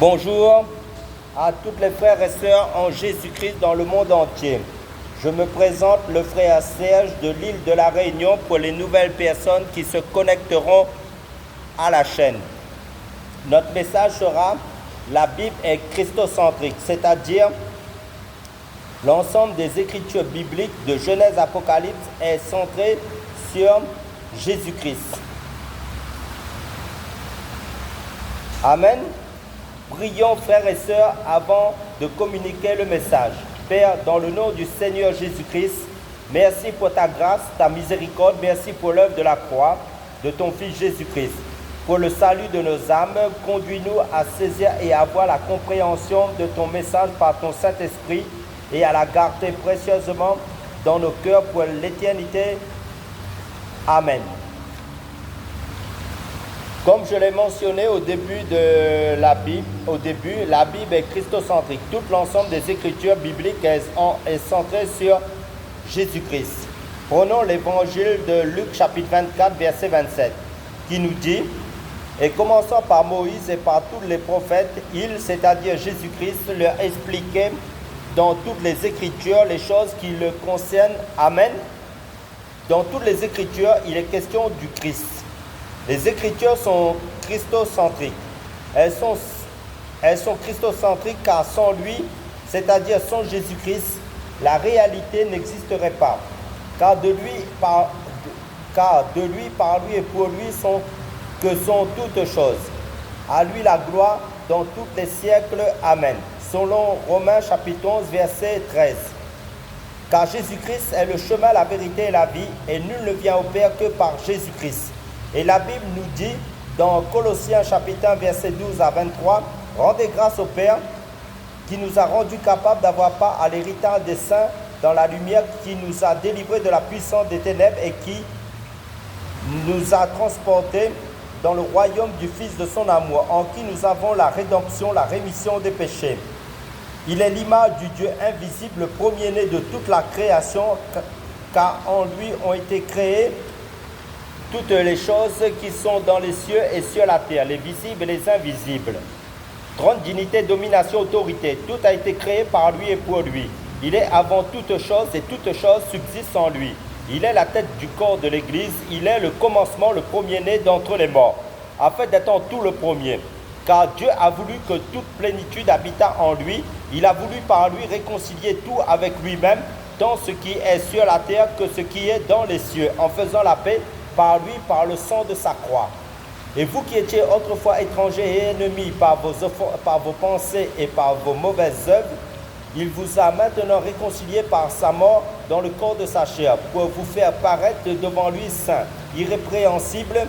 Bonjour à toutes les frères et sœurs en Jésus-Christ dans le monde entier. Je me présente le frère Serge de l'île de la Réunion pour les nouvelles personnes qui se connecteront à la chaîne. Notre message sera « La Bible est christocentrique », c'est-à-dire l'ensemble des écritures bibliques de Genèse Apocalypse est centré sur Jésus-Christ. Amen. Prions, frères et sœurs, avant de communiquer le message. Père, dans le nom du Seigneur Jésus-Christ, merci pour ta grâce, ta miséricorde, merci pour l'œuvre de la croix de ton Fils Jésus-Christ. Pour le salut de nos âmes, conduis-nous à saisir et à avoir la compréhension de ton message par ton Saint-Esprit et à la garder précieusement dans nos cœurs pour l'éternité. Amen. Comme je l'ai mentionné au début de la Bible, la Bible est christocentrique. Tout l'ensemble des écritures bibliques est centré sur Jésus-Christ. Prenons l'évangile de Luc chapitre 24, verset 27, qui nous dit « Et commençant par Moïse et par tous les prophètes, il, c'est-à-dire Jésus-Christ, leur expliquait dans toutes les Écritures les choses qui le concernent. » Amen. Dans toutes les Écritures, il est question du Christ. Les Écritures sont christocentriques. Elles sont christocentriques car sans lui, c'est-à-dire sans Jésus-Christ, la réalité n'existerait pas. Car de lui, par lui et pour lui sont toutes choses. À lui la gloire dans tous les siècles. Amen. Selon Romains chapitre 11, verset 13. Car Jésus-Christ est le chemin, la vérité et la vie, et nul ne vient au Père que par Jésus-Christ. Et la Bible nous dit dans Colossiens chapitre 1, verset 12 à 23, « Rendez grâce au Père qui nous a rendus capables d'avoir part à l'héritage des saints dans la lumière, qui nous a délivrés de la puissance des ténèbres et qui nous a transportés dans le royaume du Fils de son amour, en qui nous avons la rédemption, la rémission des péchés. Il est l'image du Dieu invisible, le premier-né de toute la création, car en lui ont été créées toutes les choses qui sont dans les cieux et sur la terre, les visibles et les invisibles. Trône, dignité, domination, autorité, tout a été créé par lui et pour lui. Il est avant toutes choses et toutes choses subsistent en lui. Il est la tête du corps de l'Église, il est le commencement, le premier-né d'entre les morts, afin d'être en tout le premier. Car Dieu a voulu que toute plénitude habitât en lui. Il a voulu par lui réconcilier tout avec lui-même, tant ce qui est sur la terre que ce qui est dans les cieux, en faisant la paix par lui, par le sang de sa croix. Et vous qui étiez autrefois étrangers et ennemis par vos pensées et par vos mauvaises œuvres, il vous a maintenant réconciliés par sa mort dans le corps de sa chair, pour vous faire paraître devant lui saint, irrépréhensible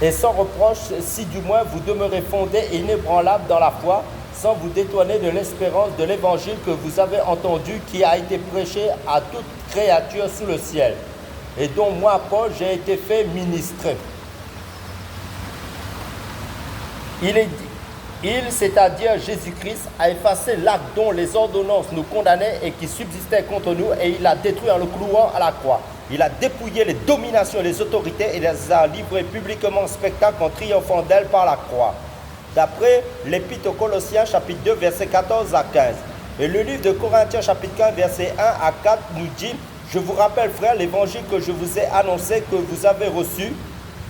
et sans reproche, si du moins vous demeurez fondés et inébranlables dans la foi, sans vous détourner de l'espérance de l'évangile que vous avez entendu, qui a été prêché à toute créature sous le ciel, et dont moi, Paul, j'ai été fait ministre. Il, c'est-à-dire Jésus-Christ, a effacé l'acte dont les ordonnances nous condamnaient et qui subsistait contre nous, et il l'a détruit en le clouant à la croix. Il a dépouillé les dominations et les autorités et les a livrées publiquement en spectacle en triomphant d'elles par la croix. D'après l'Épître aux Colossiens, chapitre 2, versets 14 à 15. Et le livre de Corinthiens, chapitre 15, versets 1 à 4, nous dit « Je vous rappelle, frères, l'évangile que je vous ai annoncé, que vous avez reçu,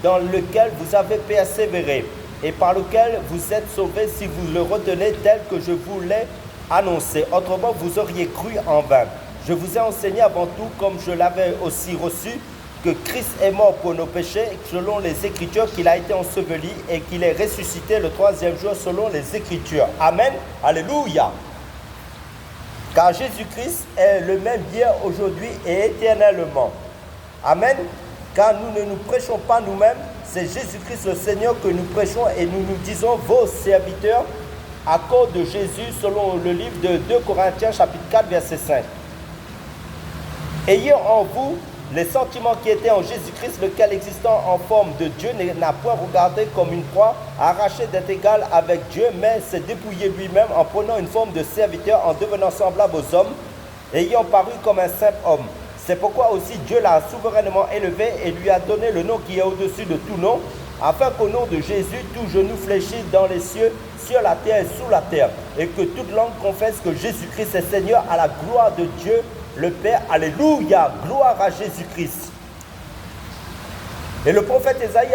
dans lequel vous avez persévéré, et par lequel vous êtes sauvés si vous le retenez tel que je vous l'ai annoncé. Autrement, vous auriez cru en vain. Je vous ai enseigné avant tout, comme je l'avais aussi reçu, que Christ est mort pour nos péchés, selon les Écritures, qu'il a été enseveli et qu'il est ressuscité le troisième jour, selon les Écritures. » Amen. Alléluia. Car Jésus-Christ est le même hier, aujourd'hui et éternellement. Amen. Car nous ne nous prêchons pas nous-mêmes, c'est Jésus-Christ le Seigneur que nous prêchons et nous nous disons vos serviteurs à cause de Jésus, selon le livre de 2 Corinthiens chapitre 4 verset 5. Ayant en vous les sentiments qui étaient en Jésus-Christ, lequel existant en forme de Dieu n'a point regardé comme une proie, arraché d'être égal avec Dieu, mais s'est dépouillé lui-même en prenant une forme de serviteur, en devenant semblable aux hommes, ayant paru comme un simple homme. C'est pourquoi aussi Dieu l'a souverainement élevé et lui a donné le nom qui est au-dessus de tout nom, afin qu'au nom de Jésus, tout genou fléchisse dans les cieux, sur la terre et sous la terre, et que toute langue confesse que Jésus-Christ est Seigneur à la gloire de Dieu le Père. Alléluia, gloire à Jésus-Christ. Et le prophète Ésaïe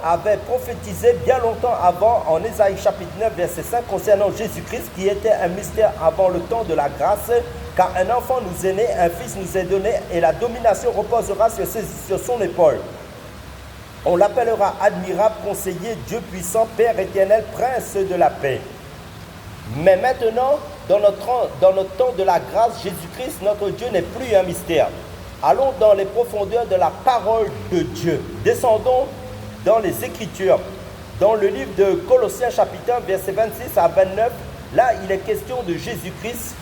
avait prophétisé bien longtemps avant, en Ésaïe chapitre 9, verset 5, concernant Jésus-Christ, qui était un mystère avant le temps de la grâce, car un enfant nous est né, un fils nous est donné, et la domination reposera sur son épaule. On l'appellera admirable, conseiller, Dieu puissant, Père éternel, prince de la paix. Mais maintenant, dans notre temps de la grâce, Jésus-Christ, notre Dieu, n'est plus un mystère. Allons dans les profondeurs de la parole de Dieu. Descendons dans les Écritures. Dans le livre de Colossiens chapitre 1, versets 26 à 29, là, il est question de Jésus-Christ.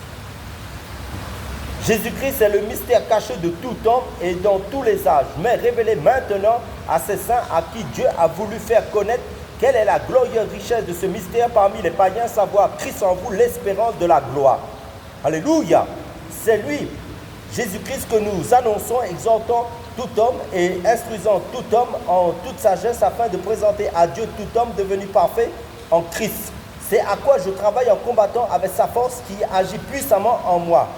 Jésus-Christ est le mystère caché de tout homme et dans tous les âges, mais révélé maintenant à ses saints à qui Dieu a voulu faire connaître quelle est la glorieuse richesse de ce mystère parmi les païens, savoir Christ en vous, l'espérance de la gloire. Alléluia! C'est lui, Jésus-Christ, que nous annonçons, exhortant tout homme et instruisant tout homme en toute sagesse afin de présenter à Dieu tout homme devenu parfait en Christ. C'est à quoi je travaille en combattant avec sa force qui agit puissamment en moi.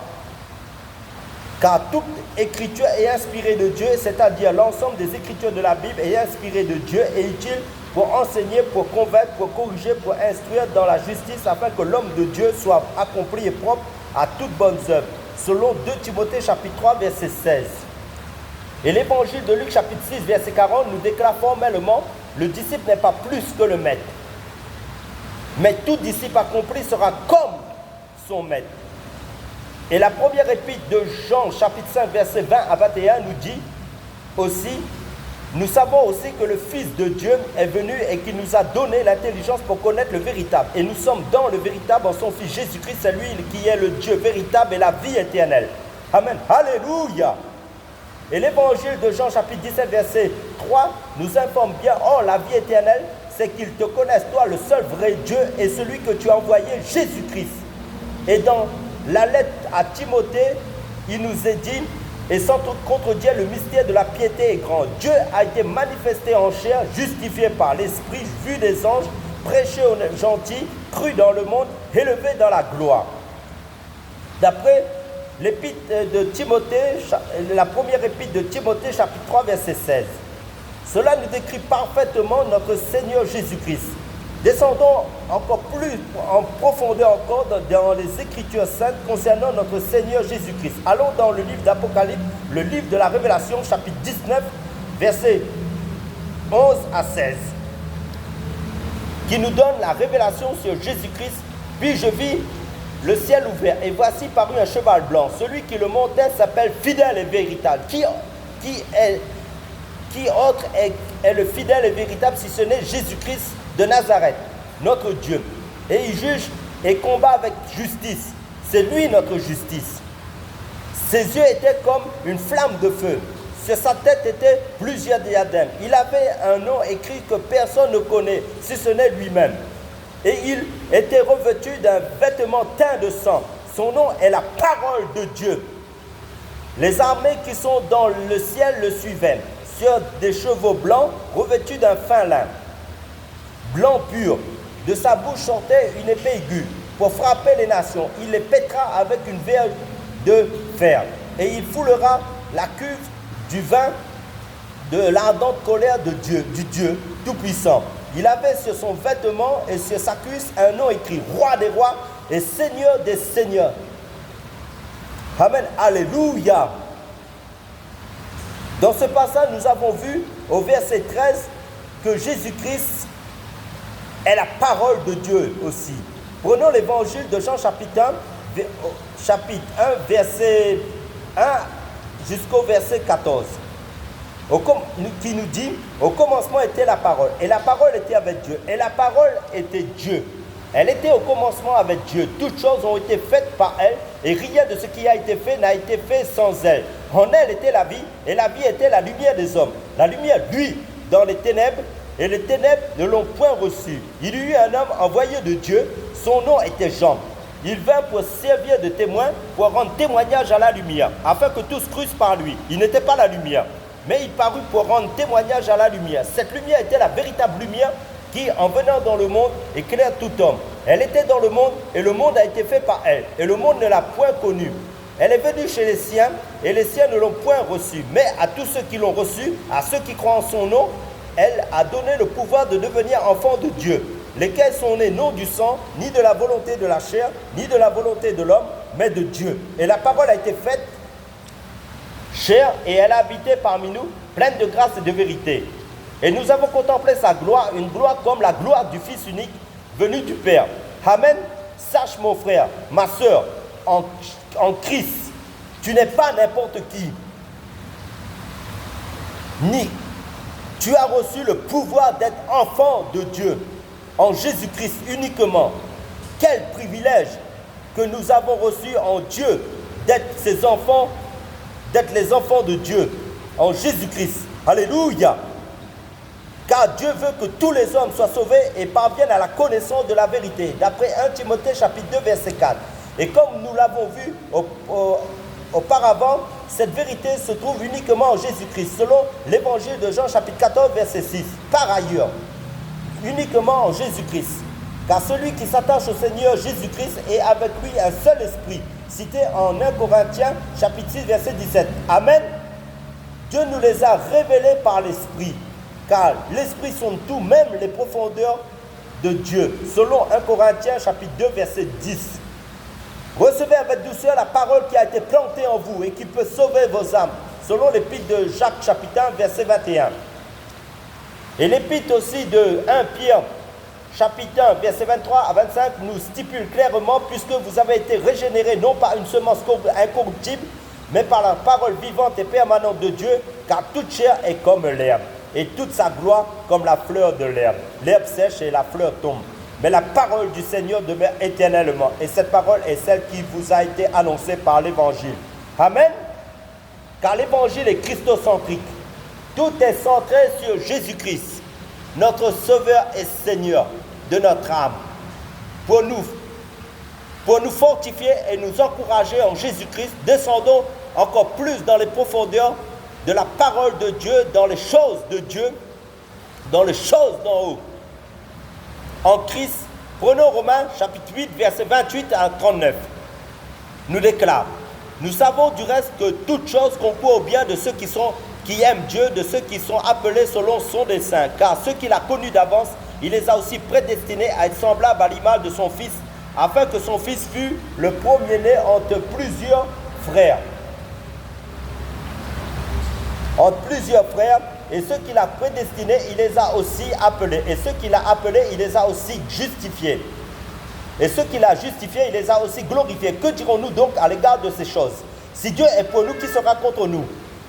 Car toute écriture est inspirée de Dieu, c'est-à-dire l'ensemble des écritures de la Bible est inspirée de Dieu et utile pour enseigner, pour convaincre, pour corriger, pour instruire dans la justice, afin que l'homme de Dieu soit accompli et propre à toutes bonnes œuvres. Selon 2 Timothée chapitre 3, verset 16. Et l'évangile de Luc chapitre 6, verset 40 nous déclare formellement, le disciple n'est pas plus que le maître. Mais tout disciple accompli sera comme son maître. Et la première épître de Jean, chapitre 5, verset 20 à 21, nous dit aussi, nous savons aussi que le Fils de Dieu est venu et qu'il nous a donné l'intelligence pour connaître le véritable. Et nous sommes dans le véritable en son Fils Jésus-Christ, c'est lui qui est le Dieu véritable et la vie éternelle. Amen. Alléluia. Et l'évangile de Jean, chapitre 17, verset 3, nous informe bien, oh, la vie éternelle, c'est qu'ils te connaissent, toi, le seul vrai Dieu, et celui que tu as envoyé, Jésus-Christ. Et dans la lettre à Timothée, il nous est dit, et sans contredire, le mystère de la piété est grand. Dieu a été manifesté en chair, justifié par l'Esprit, vu des anges, prêché aux gentils, cru dans le monde, élevé dans la gloire. D'après l'épître de Timothée, la première épître de Timothée, chapitre 3, verset 16. Cela nous décrit parfaitement notre Seigneur Jésus-Christ. Descendons encore plus en profondeur encore dans les Écritures saintes concernant notre Seigneur Jésus-Christ. Allons dans le livre d'Apocalypse, le livre de la Révélation, chapitre 19, versets 11 à 16, qui nous donne la révélation sur Jésus-Christ. Puis je vis le ciel ouvert, et voici parut un cheval blanc. Celui qui le montait s'appelle fidèle et véritable. Qui autre est le fidèle et véritable si ce n'est Jésus-Christ de Nazareth, notre Dieu. Et il juge et combat avec justice. C'est lui notre justice. Ses yeux étaient comme une flamme de feu. Sur sa tête étaient plusieurs diadèmes. Il avait un nom écrit que personne ne connaît, si ce n'est lui-même. Et il était revêtu d'un vêtement teint de sang. Son nom est la parole de Dieu. Les armées qui sont dans le ciel le suivaient, sur des chevaux blancs revêtus d'un fin lin, blanc pur. De sa bouche sortait une épée aiguë pour frapper les nations. Il les pètera avec une verge de fer. Et il foulera la cuve du vin de l'ardente colère de Dieu, du Dieu Tout-Puissant. Il avait sur son vêtement et sur sa cuisse un nom écrit, Roi des rois et Seigneur des seigneurs. Amen. Alléluia. Dans ce passage, nous avons vu au verset 13 que Jésus-Christ est la parole de Dieu aussi. Prenons l'évangile de Jean chapitre 1, verset 1 jusqu'au verset 14. Qui nous dit, au commencement était la parole, et la parole était avec Dieu, et la parole était Dieu. Elle était au commencement avec Dieu. Toutes choses ont été faites par elle, et rien de ce qui a été fait n'a été fait sans elle. En elle était la vie, et la vie était la lumière des hommes. La lumière, lui, dans les ténèbres, et les ténèbres ne l'ont point reçu. Il y eut un homme envoyé de Dieu, son nom était Jean. Il vint pour servir de témoin, pour rendre témoignage à la lumière, afin que tous crussent par lui. Il n'était pas la lumière. mais il parut pour rendre témoignage à la lumière. Cette lumière était la véritable lumière qui, en venant dans le monde, éclaire tout homme. Elle était dans le monde et le monde a été fait par elle. Et le monde ne l'a point connue. Elle est venue chez les siens et les siens ne l'ont point reçue. Mais à tous ceux qui l'ont reçue, à ceux qui croient en son nom, elle a donné le pouvoir de devenir enfants de Dieu, lesquels sont nés non du sang, ni de la volonté de la chair, ni de la volonté de l'homme, mais de Dieu. Et la parole a été faite chair et elle a habité parmi nous, pleine de grâce et de vérité. Et nous avons contemplé sa gloire, une gloire comme la gloire du Fils unique venu du Père. Amen. Sache mon frère, ma soeur, en Christ, tu n'es pas n'importe qui. Ni tu as reçu le pouvoir d'être enfant de Dieu en Jésus-Christ uniquement. Quel privilège que nous avons reçu en Dieu d'être ses enfants, d'être les enfants de Dieu en Jésus-Christ. Alléluia. Car Dieu veut que tous les hommes soient sauvés et parviennent à la connaissance de la vérité. D'après 1 Timothée chapitre 2 verset 4. Et comme nous l'avons vu auparavant, cette vérité se trouve uniquement en Jésus-Christ, selon l'évangile de Jean chapitre 14 verset 6. Par ailleurs, uniquement en Jésus-Christ. Car celui qui s'attache au Seigneur Jésus-Christ est avec lui un seul esprit. Cité en 1 Corinthiens chapitre 6 verset 17. Amen. Dieu nous les a révélés par l'esprit. Car l'esprit sonde tout, même les profondeurs de Dieu. Selon 1 Corinthiens chapitre 2 verset 10. Recevez avec douceur la parole qui a été plantée en vous et qui peut sauver vos âmes. Selon l'épître de Jacques chapitre 1 verset 21. Et l'épître aussi de 1 Pierre chapitre 1 verset 23 à 25 nous stipule clairement, puisque vous avez été régénérés non par une semence incorruptible, mais par la parole vivante et permanente de Dieu, car toute chair est comme l'herbe, et toute sa gloire comme la fleur de l'herbe. L'herbe sèche et la fleur tombe. Mais la parole du Seigneur demeure éternellement. Et cette parole est celle qui vous a été annoncée par l'Évangile. Amen. Car l'Évangile est christocentrique. Tout est centré sur Jésus-Christ, notre Sauveur et Seigneur de notre âme. Pour nous fortifier et nous encourager en Jésus-Christ, descendons encore plus dans les profondeurs de la parole de Dieu, dans les choses de Dieu, dans les choses d'en haut. En Christ, prenons Romains chapitre 8, verset 28 à 39. Nous déclare: nous savons du reste que toute chose concourt au bien de ceux qui aiment Dieu, de ceux qui sont appelés selon son dessein. Car ceux qu'il a connus d'avance, il les a aussi prédestinés à être semblables à l'image de son Fils, afin que son Fils fût le premier-né entre plusieurs frères. Entre plusieurs frères. Et ceux qu'il a prédestinés, il les a aussi appelés. Et ceux qu'il a appelés, il les a aussi justifiés. Et ceux qu'il a justifiés, il les a aussi glorifiés. Que dirons-nous donc à l'égard de ces choses? Si Dieu est pour nous, qui sera contre nous?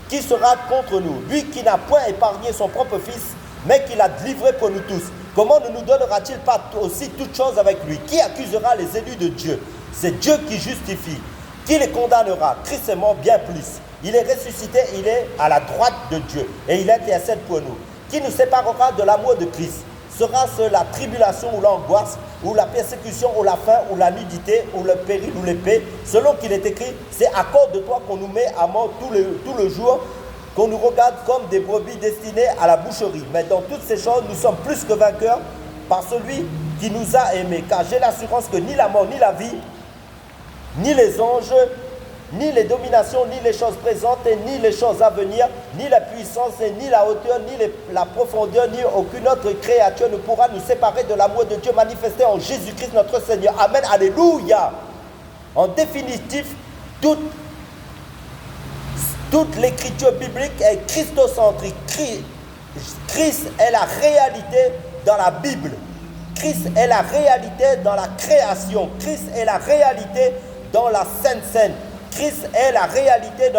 Qui sera contre nous? Lui qui n'a point épargné son propre Fils, mais qui l'a livré pour nous tous. Comment ne nous donnera-t-il pas aussi toutes choses avec lui? Qui accusera les élus de Dieu? C'est Dieu qui justifie. Qui les condamnera? Christ est mort bien plus. Il est ressuscité, il est à la droite de Dieu et il intercède pour nous. Qui nous séparera de l'amour de Christ? Sera-ce la tribulation ou l'angoisse, ou la persécution, ou la faim, ou la nudité, ou le péril, ou l'épée? Selon qu'il est écrit, c'est à cause de toi qu'on nous met à mort tout le jour, qu'on nous regarde comme des brebis destinées à la boucherie. Mais dans toutes ces choses, nous sommes plus que vainqueurs par celui qui nous a aimés. Car j'ai l'assurance que ni la mort, ni la vie, ni les anges, ni les dominations, ni les choses présentes, ni les choses à venir, ni la puissance, ni la hauteur, ni la profondeur, ni aucune autre créature ne pourra nous séparer de l'amour de Dieu manifesté en Jésus-Christ notre Seigneur. Amen, alléluia. En définitif, toute l'écriture biblique est christocentrique. Christ est la réalité dans la Bible. Christ est la réalité dans la création. Christ est la réalité dans la Sainte Seine. Christ est la réalité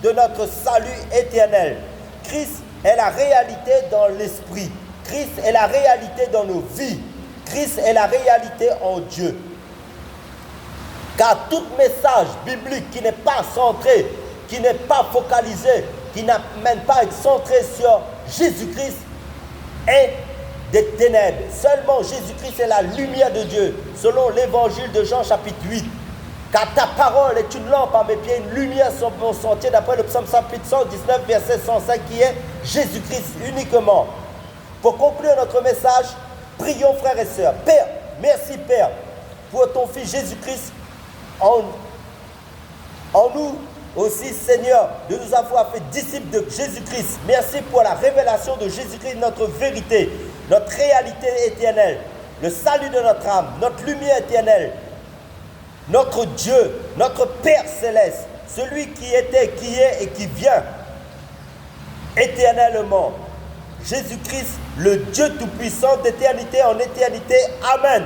de notre salut éternel. Christ est la réalité dans l'esprit. Christ est la réalité dans nos vies. Christ est la réalité en Dieu. Car tout message biblique qui n'est pas centré, qui n'est pas focalisé, qui n'amène pas à être centré sur Jésus-Christ est des ténèbres. Seulement Jésus-Christ est la lumière de Dieu, selon l'évangile de Jean chapitre 8. Car ta parole est une lampe à mes pieds, une lumière sur mon sentier, d'après le psaume 119, verset 105, qui est Jésus-Christ uniquement. Pour conclure notre message, prions frères et sœurs. Père, merci Père, pour ton Fils Jésus-Christ en nous aussi, Seigneur, de nous avoir fait disciples de Jésus-Christ. Merci pour la révélation de Jésus-Christ, notre vérité, notre réalité éternelle, le salut de notre âme, notre lumière éternelle, notre Dieu, notre Père céleste, celui qui était, qui est et qui vient éternellement. Jésus-Christ, le Dieu tout-puissant d'éternité en éternité. Amen.